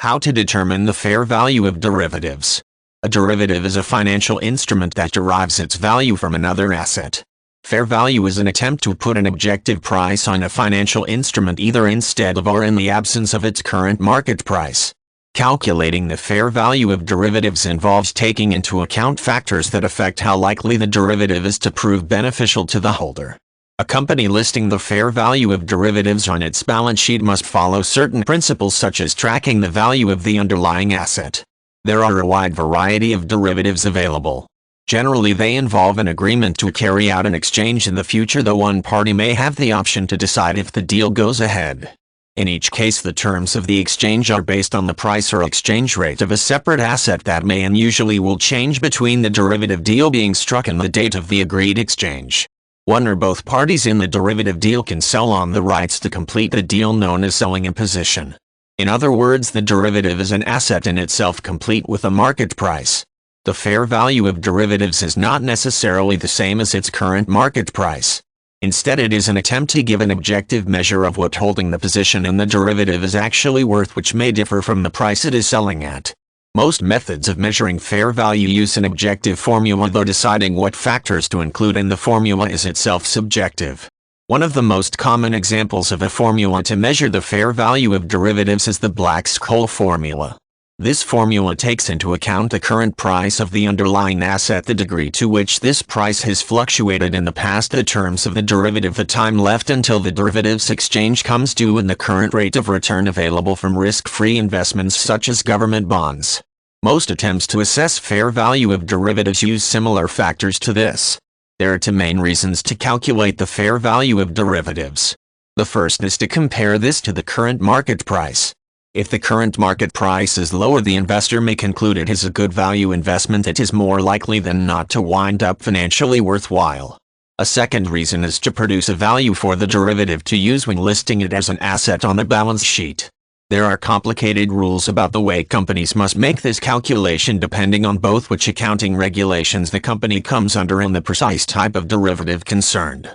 How to determine the fair value of derivatives. A derivative is a financial instrument that derives its value from another asset. Fair value is an attempt to put an objective price on a financial instrument either instead of or in the absence of its current market price. Calculating the fair value of derivatives involves taking into account factors that affect how likely the derivative is to prove beneficial to the holder. A company listing the fair value of derivatives on its balance sheet must follow certain principles such as tracking the value of the underlying asset. There are a wide variety of derivatives available. Generally, they involve an agreement to carry out an exchange in the future, though one party may have the option to decide if the deal goes ahead. In each case, the terms of the exchange are based on the price or exchange rate of a separate asset that may and usually will change between the derivative deal being struck and the date of the agreed exchange. One or both parties in the derivative deal can sell on the rights to complete the deal, known as selling in position. In other words, the derivative is an asset in itself, complete with a market price. The fair value of derivatives is not necessarily the same as its current market price. Instead, it is an attempt to give an objective measure of what holding the position in the derivative is actually worth, which may differ from the price it is selling at. Most methods of measuring fair value use an objective formula, though deciding what factors to include in the formula is itself subjective. One of the most common examples of a formula to measure the fair value of derivatives is the Black-Scholes formula. This formula takes into account the current price of the underlying asset, the degree to which this price has fluctuated in the past, the terms of the derivative, the time left until the derivative's exchange comes due, and the current rate of return available from risk-free investments such as government bonds. Most attempts to assess fair value of derivatives use similar factors to this. There are two main reasons to calculate the fair value of derivatives. The first is to compare this to the current market price. If the current market price is lower, the investor may conclude it is a good value investment. It is more likely than not to wind up financially worthwhile. A second reason is to produce a value for the derivative to use when listing it as an asset on the balance sheet. There are complicated rules about the way companies must make this calculation, depending on both which accounting regulations the company comes under and the precise type of derivative concerned.